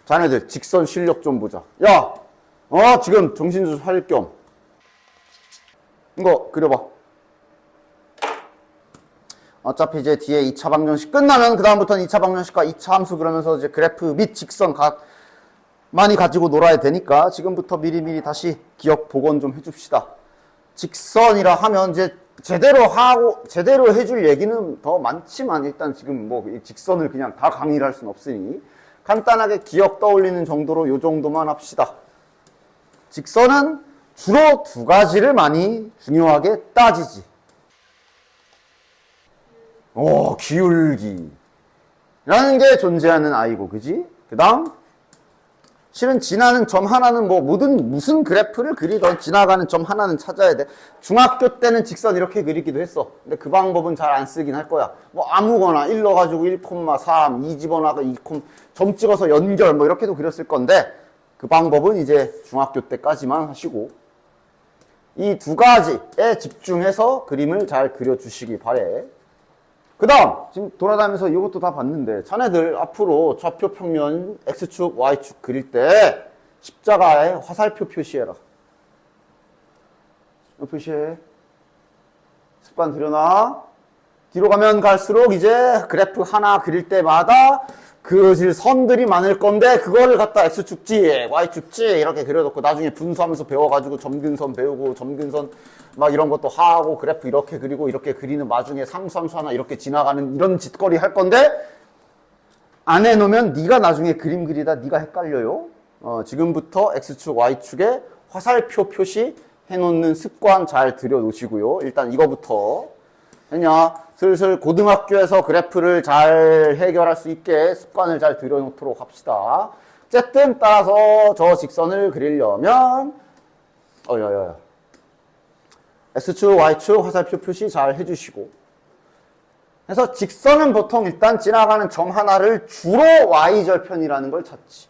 자네들 직선 실력 좀 보자. 야! 지금 정신 좀 차릴 겸 이거 그려봐. 어차피 이제 뒤에 2차 방정식 끝나면 그 다음부터는 2차 방정식과 2차 함수 그러면서 이제 그래프 및 직선 많이 가지고 놀아야 되니까 지금부터 미리미리 다시 기억 복원 좀 해줍시다. 직선이라 하면 이제 제대로 해줄 얘기는 더 많지만 일단 지금 뭐 직선을 그냥 다 강의를 할 수는 없으니 간단하게 기억 떠올리는 정도로 요 정도만 합시다. 직선은 주로 두 가지를 많이 중요하게 따지지. 기울기 라는 게 존재하는 아이고, 그지? 그 다음 실은 지나는 점 하나는 무슨 그래프를 그리던 지나가는 점 하나는 찾아야 돼. 중학교 때는 직선 이렇게 그리기도 했어. 근데 그 방법은 잘 안 쓰긴 할 거야. 아무거나 1 넣어가지고 1,3 2 집어넣어가 2, 점 찍어서 연결 이렇게도 그렸을 건데 그 방법은 이제 중학교 때까지만 하시고 이 두 가지에 집중해서 그림을 잘 그려주시기 바래. 그 다음 지금 돌아다니면서 이것도 다 봤는데 자네들 앞으로 좌표 평면 X축 Y축 그릴 때 십자가에 화살표 표시해라. 표시해. 습관 들여놔. 뒤로 가면 갈수록 이제 그래프 하나 그릴 때마다 그려질 선들이 많을 건데 그거를 갖다 X축지 Y축지 이렇게 그려놓고 나중에 분수하면서 배워가지고 점근선 배우고 점근선 이런 것도 하고 그래프 이렇게 그리고 이렇게 그리는 와중에 상수함수 하나 이렇게 지나가는 이런 짓거리 할 건데 안 해놓으면 네가 나중에 그림 그리다 네가 헷갈려요. 지금부터 X축 Y축에 화살표 표시 해놓는 습관 잘 들여놓으시고요. 일단 이거부터 했냐? 슬슬 고등학교에서 그래프를 잘 해결할 수 있게 습관을 잘 들여놓도록 합시다. 어쨌든 따라서 저 직선을 그리려면 X축, Y축 화살표 표시 잘 해주시고 그래서 직선은 보통 일단 지나가는 점 하나를 주로 Y절편이라는 걸 찾지.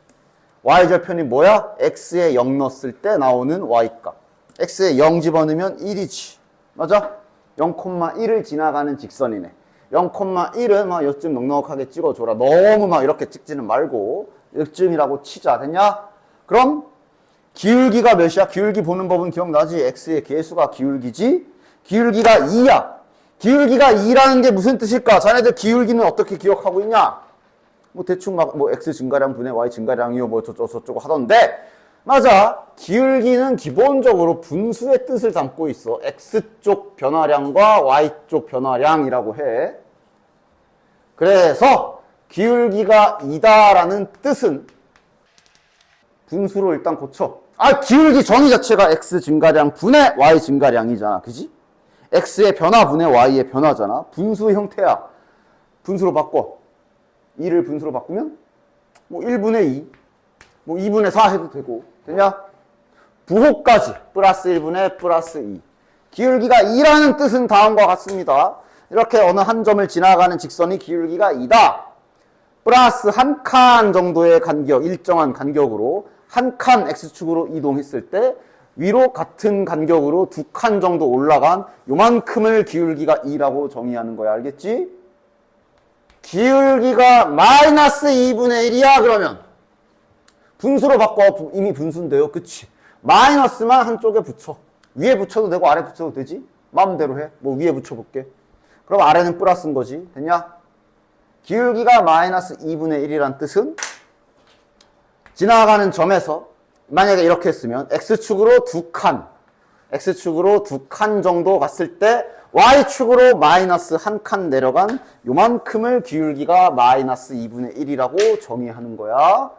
Y절편이 뭐야? X에 0 넣었을 때 나오는 Y값. X에 0 집어넣으면 1이지. 맞아? 0,1을 지나가는 직선이네. 0,1은 요쯤 넉넉하게 찍어줘라. 너무 이렇게 찍지는 말고 요쯤이라고 치자. 됐냐? 그럼 기울기가 몇이야? 기울기 보는 법은 기억나지? X의 개수가 기울기지? 기울기가 2야. 기울기가 2라는 게 무슨 뜻일까? 자네들 기울기는 어떻게 기억하고 있냐? 대충 X 증가량 분의 Y 증가량이요 저쩌고 하던데 맞아. 기울기는 기본적으로 분수의 뜻을 담고 있어. X쪽 변화량과 Y쪽 변화량이라고 해. 그래서 기울기가 2다라는 뜻은 분수로 일단 고쳐. 기울기 정의 자체가 x 증가량 분의 y 증가량이잖아. 그지? x의 변화 분의 y의 변화잖아. 분수 형태야. 분수로 바꿔. 2를 분수로 바꾸면 뭐 1분의 2, 뭐 2분의 4 해도 되고. 되냐? 부호까지 플러스 1분의 플러스 2. 기울기가 2라는 뜻은 다음과 같습니다. 이렇게 어느 한 점을 지나가는 직선이 기울기가 2다. 플러스 한 칸 정도의 간격, 일정한 간격으로 한 칸 x축으로 이동했을 때 위로 같은 간격으로 두 칸 정도 올라간 요만큼을 기울기가 2라고 정의하는 거야. 알겠지? 기울기가 마이너스 2분의 1이야 그러면 분수로 바꿔. 이미 분수인데요. 그치? 마이너스만 한쪽에 붙여. 위에 붙여도 되고 아래 붙여도 되지? 마음대로 해. 뭐 위에 붙여볼게. 그럼 아래는 플러스인 거지. 됐냐? 기울기가 마이너스 2분의 1이란 뜻은 지나가는 점에서 만약에 이렇게 했으면 x축으로 두 칸 정도 갔을 때 y축으로 마이너스 한 칸 내려간 요만큼을 기울기가 마이너스 2분의 1이라고 정의하는 거야.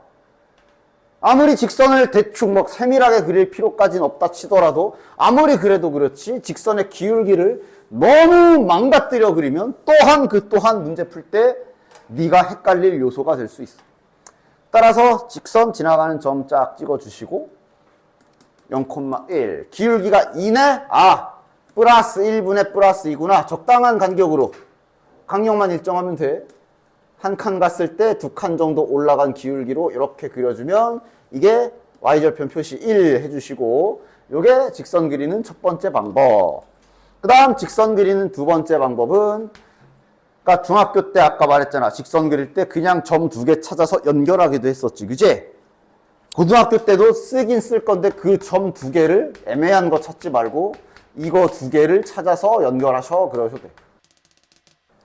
아무리 직선을 대충 뭐 세밀하게 그릴 필요까지는 없다 치더라도 아무리 그래도 그렇지 직선의 기울기를 너무 망가뜨려 그리면 또한 그 또한 문제 풀 때 네가 헷갈릴 요소가 될 수 있어. 따라서 직선 지나가는 점 쫙 찍어주시고 0,1 기울기가 2네? 플러스 1분의 플러스 2구나. 적당한 간격으로 간격만 일정하면 돼. 한 칸 갔을 때 두 칸 정도 올라간 기울기로 이렇게 그려주면 이게 y절편 표시 1 해주시고 요게 직선 그리는 첫 번째 방법. 그 다음 직선 그리는 두 번째 방법은 그러니까 중학교 때 아까 말했잖아. 직선 그릴 때 그냥 점 두 개 찾아서 연결하기도 했었지. 그지? 고등학교 때도 쓰긴 쓸 건데 그 점 두 개를 애매한 거 찾지 말고 이거 두 개를 찾아서 연결하셔. 그러셔도 돼.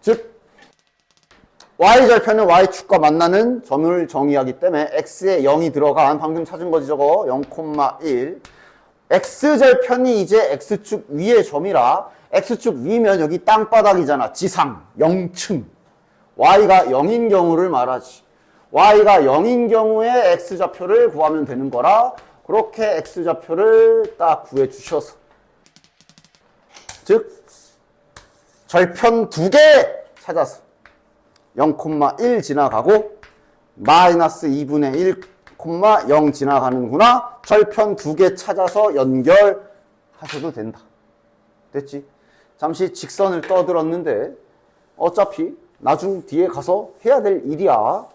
즉 y절편은 y축과 만나는 점을 정의하기 때문에 x에 0이 들어간 방금 찾은 거지 저거 0,1 x절편이 이제 x축 위의 점이라 x축 위면 여기 땅바닥이잖아. 지상 0층 y가 0인 경우를 말하지. y가 0인 경우에 x좌표를 구하면 되는 거라 그렇게 x좌표를 딱 구해 주셔서 즉 절편 두 개 찾아서 0,1 지나가고 마이너스 2분의 1,0 지나가는구나. 절편 두 개 찾아서 연결하셔도 된다. 됐지? 잠시 직선을 떠들었는데 어차피 나중 뒤에 가서 해야 될 일이야.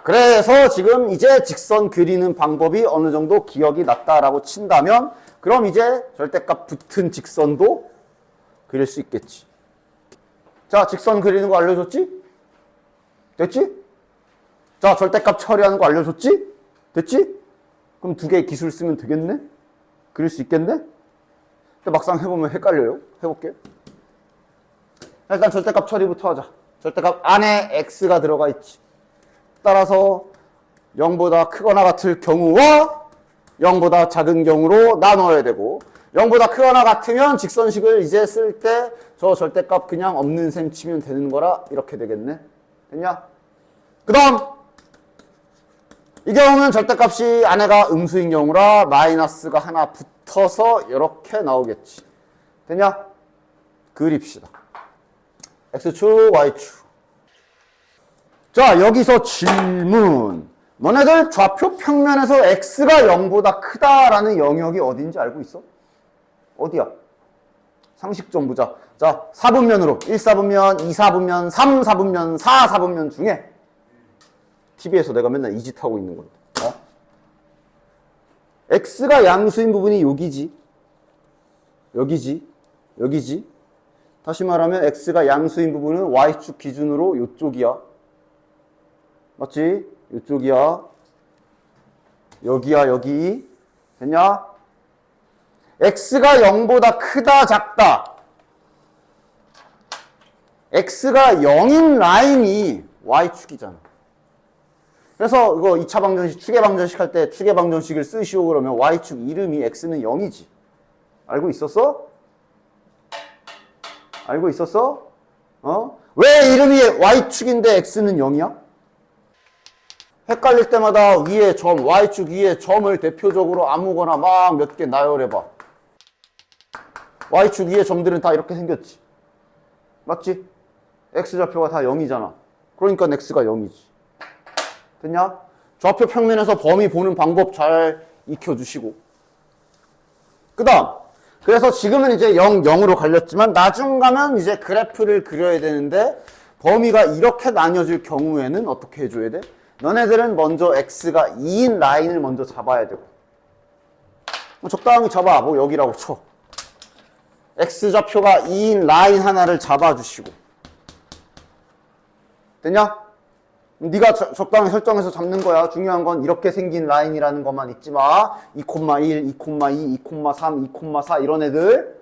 그래서 지금 이제 직선 그리는 방법이 어느 정도 기억이 났다라고 친다면 그럼 이제 절대값 붙은 직선도 그릴 수 있겠지. 자, 직선 그리는 거 알려줬지? 됐지? 자, 절대값 처리하는 거 알려줬지? 됐지? 그럼 두 개의 기술 쓰면 되겠네? 그릴 수 있겠네? 근데 막상 해보면 헷갈려요. 해볼게. 일단 절대값 처리부터 하자. 절대값 안에 x가 들어가 있지. 따라서 0보다 크거나 같을 경우와 0보다 작은 경우로 나눠야 되고 0보다 크거나 같으면 직선식을 이제 쓸 때 저 절대값 그냥 없는 셈 치면 되는 거라 이렇게 되겠네. 됐냐? 그 다음 이 경우는 절대값이 안에가 음수인 경우라 마이너스가 하나 붙어서 이렇게 나오겠지. 됐냐? 그립시다. x축, y축. 자, 여기서 질문. 너네들 좌표 평면에서 x가 0보다 크다라는 영역이 어딘지 알고 있어? 어디야? 상식 좀 보자. 자, 4분면으로 1, 4분면, 2, 4분면, 3, 4분면, 4, 4분면 중에 TV에서 내가 맨날 이 짓 하고 있는 건데. x가 양수인 부분이 여기지. 여기지. 여기지. 다시 말하면 x가 양수인 부분은 y축 기준으로 요쪽이야. 맞지? 요쪽이야. 여기야, 여기. 됐냐? x가 0보다 크다, 작다. x가 0인 라인이 y축이잖아. 그래서 이거 2차 방정식, 추계 방정식 할 때 추계 방정식을 쓰시오 그러면 y축 이름이 x는 0이지. 알고 있었어? 알고 있었어? 왜 이름이 y축인데 x는 0이야? 헷갈릴 때마다 위에 점, y축 위에 점을 대표적으로 아무거나 막 몇 개 나열해봐. y축 위에 점들은 다 이렇게 생겼지. 맞지? x좌표가 다 0이잖아. 그러니까 x가 0이지. 됐냐? 좌표 평면에서 범위 보는 방법 잘 익혀주시고. 그 다음. 그래서 지금은 이제 0, 0으로 갈렸지만 나중 가면 이제 그래프를 그려야 되는데 범위가 이렇게 나뉘어질 경우에는 어떻게 해줘야 돼? 너네들은 먼저 x가 2인 라인을 먼저 잡아야 되고. 적당히 잡아. 뭐 여기라고 쳐. x좌표가 2인 라인 하나를 잡아주시고. 됐냐? 네가 적당히 설정해서 잡는 거야. 중요한 건 이렇게 생긴 라인이라는 것만 잊지 마. 2,1, 2,2, 2,3, 2,4 이런 애들.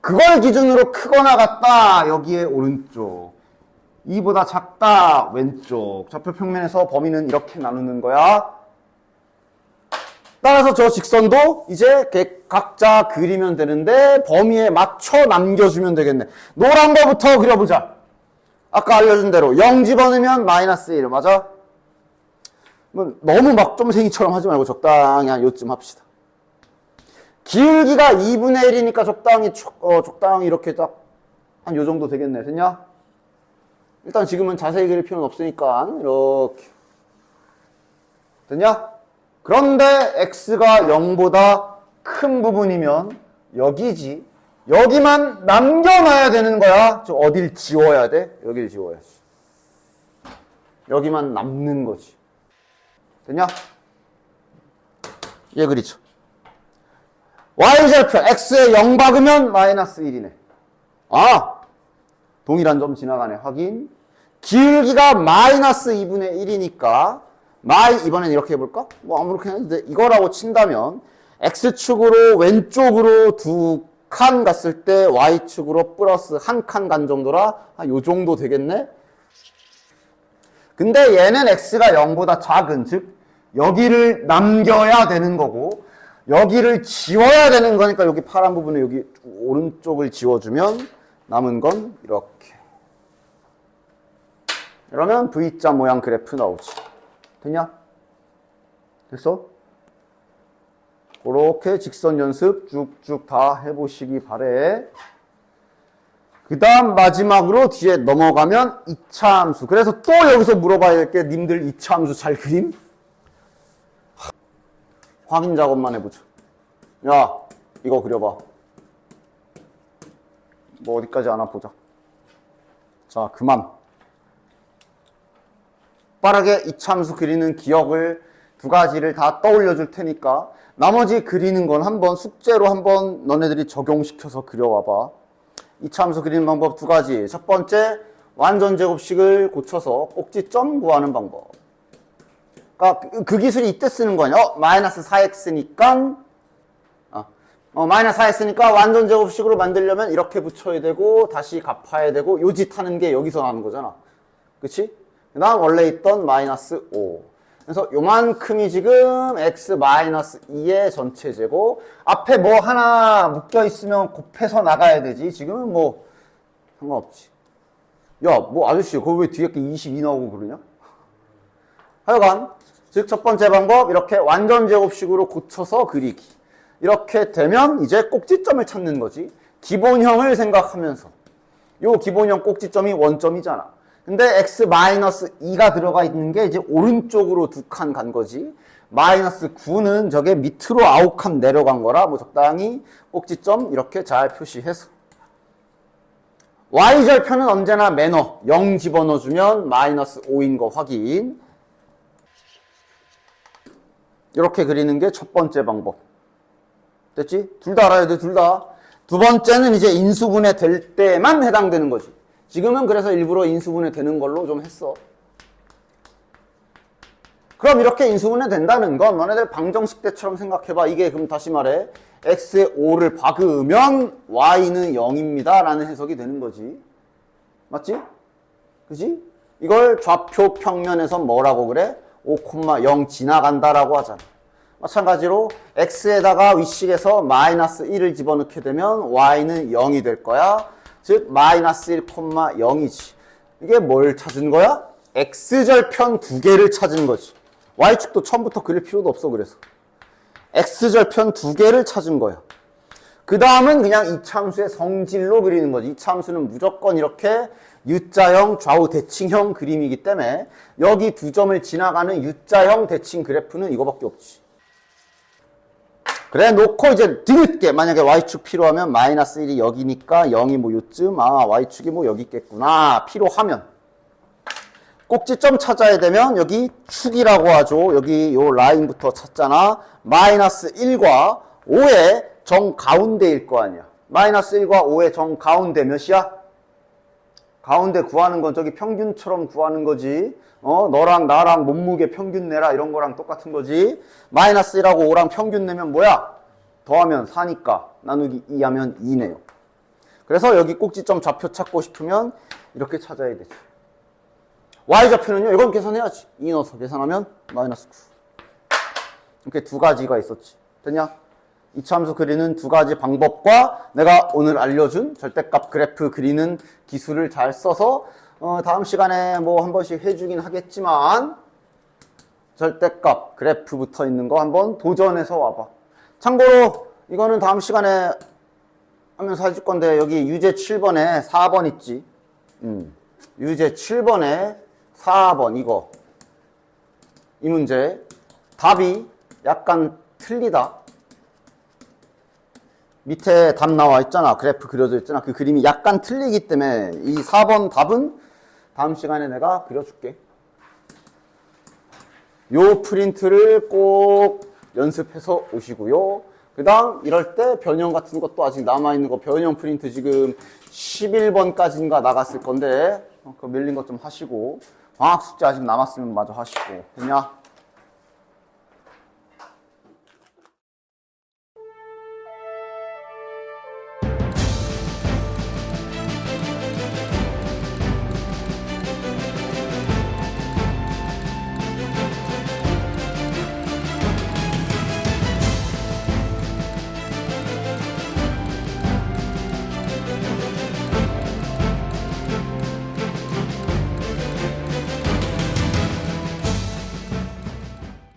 그걸 기준으로 크거나 같다. 여기에 오른쪽. 2보다 작다. 왼쪽. 좌표 평면에서 범위는 이렇게 나누는 거야. 따라서 저 직선도 이제 각자 그리면 되는데 범위에 맞춰 남겨주면 되겠네. 노란 거부터 그려보자. 아까 알려준 대로 0 집어넣으면 마이너스 1 맞아? 너무 막 점생이처럼 하지 말고 적당히 한 요쯤 합시다. 기울기가 2분의 1이니까 적당히 이렇게 딱 한 요 정도 되겠네. 됐냐? 일단 지금은 자세히 그릴 필요는 없으니까 이렇게. 됐냐? 그런데 x가 0보다 큰 부분이면 여기지. 여기만 남겨놔야 되는 거야. 저 어딜 지워야 돼? 여길 지워야지. 여기만 남는 거지. 됐냐? 얘 그리죠. y절표 x에 0 박으면 마이너스 1이네. 아! 동일한 점 지나가네. 확인. 기울기가 마이너스 2분의 1이니까 이번엔 이렇게 해볼까? 뭐 아무렇게나 해도 돼. 이거라고 친다면 x축으로 왼쪽으로 두 칸 갔을 때 y축으로 플러스 한 칸 간 정도라 요 정도 되겠네? 근데 얘는 x가 0보다 작은, 즉 여기를 남겨야 되는 거고 여기를 지워야 되는 거니까 여기 파란 부분에 여기 오른쪽을 지워주면 남은 건 이렇게. 이러면 V자 모양 그래프 나오지. 됐냐? 됐어? 그렇게 직선 연습 쭉쭉 다 해보시기 바래. 그 다음 마지막으로 뒤에 넘어가면 2차 함수. 그래서 또 여기서 물어봐야 될 게 님들 2차 함수 잘 그림? 확인 작업만 해보자. 야, 이거 그려봐. 뭐 어디까지 하나 보자. 자, 그만. 빠르게 2차 함수 그리는 기억을 두 가지를 다 떠올려 줄 테니까 나머지 그리는 건 한번 숙제로 한번 너네들이 적용시켜서 그려와봐. 2차 함수 그리는 방법 두 가지. 첫 번째, 완전 제곱식을 고쳐서 꼭지점 구하는 방법. 그러니까 그 기술이 이때 쓰는 거냐? 마이너스 4x니까 마이너스 4x니까 완전 제곱식으로 만들려면 이렇게 붙여야 되고 다시 갚아야 되고 요 짓 하는 게 여기서 나는 거잖아. 그치? 그 다음 원래 있던 마이너스 5. 그래서 요만큼이 지금 x 마이너스 2의 전체 제곱. 앞에 뭐 하나 묶여 있으면 곱해서 나가야 되지. 지금은 뭐 상관없지. 야, 뭐 아저씨 그거 왜 뒤에 게 22 나오고 그러냐? 하여간 즉 첫 번째 방법 이렇게 완전 제곱식으로 고쳐서 그리기. 이렇게 되면 이제 꼭지점을 찾는 거지. 기본형을 생각하면서. 요 기본형 꼭지점이 원점이잖아. 근데 x-2가 들어가 있는 게 이제 오른쪽으로 두 칸 간 거지. 마이너스 9는 저게 밑으로 9칸 내려간 거라 뭐 적당히 꼭지점 이렇게 잘 표시해서. y절표는 언제나 매너 0 집어넣어주면 마이너스 5인 거 확인. 이렇게 그리는 게 첫 번째 방법. 됐지? 둘 다 알아야 돼, 둘 다. 두 번째는 이제 인수분해 될 때만 해당되는 거지. 지금은 그래서 일부러 인수분해 되는 걸로 좀 했어. 그럼 이렇게 인수분해 된다는 건 너네들 방정식 때처럼 생각해봐. 이게 그럼 다시 말해 x에 5를 박으면 y는 0입니다 라는 해석이 되는 거지. 맞지? 그지? 이걸 좌표 평면에서 뭐라고 그래? 5,0 지나간다라고 하잖아. 마찬가지로 x에다가 위식에서 마이너스 1을 집어넣게 되면 y는 0이 될 거야. 즉 마이너스 1,0이지. 이게 뭘 찾은 거야? x절편 두 개를 찾은 거지. y축도 처음부터 그릴 필요도 없어. 그래서 x절편 두 개를 찾은 거야. 그 다음은 그냥 이차함수의 성질로 그리는 거지. 이차함수는 무조건 이렇게 U자형 좌우 대칭형 그림이기 때문에 여기 두 점을 지나가는 U자형 대칭 그래프는 이거밖에 없지. 그래 놓고 이제 뒤늦게 만약에 y축 필요하면 마이너스 1이 여기니까 0이 뭐 요쯤, 아 y축이 뭐 여기 있겠구나 필요하면 꼭지점 찾아야 되면 여기 축이라고 하죠. 여기 요 라인부터 찾잖아. 마이너스 1과 5의 정가운데일 거 아니야. 마이너스 1과 5의 정가운데 몇이야? 가운데 구하는 건 저기 평균처럼 구하는 거지. 너랑 나랑 몸무게 평균 내라 이런 거랑 똑같은 거지. 마이너스 1하고 5랑 평균 내면 뭐야? 더하면 4니까 나누기 2 하면 2네요. 그래서 여기 꼭지점 좌표 찾고 싶으면 이렇게 찾아야 되지. y좌표는요. 이건 계산해야지. 2 넣어서 계산하면 마이너스 9. 이렇게 두 가지가 있었지. 됐냐? 이차함수 그리는 두 가지 방법과 내가 오늘 알려준 절대값 그래프 그리는 기술을 잘 써서 다음 시간에 뭐 한 번씩 해주긴 하겠지만 절대값 그래프 붙어 있는 거 한번 도전해서 와봐. 참고로 이거는 다음 시간에 하면서 해줄 건데 여기 유제 7번에 4번 있지. 유제 7번에 4번 이거 이 문제 답이 약간 틀리다. 밑에 답 나와 있잖아. 그래프 그려져 있잖아. 그 그림이 약간 틀리기 때문에 이 4번 답은 다음 시간에 내가 그려줄게. 요 프린트를 꼭 연습해서 오시고요. 그 다음 이럴 때 변형 같은 것도 아직 남아있는 거 변형 프린트 지금 11번까지인가 나갔을 건데 그 밀린 것 좀 하시고 방학 숙제 아직 남았으면 마저 하시고 됐냐?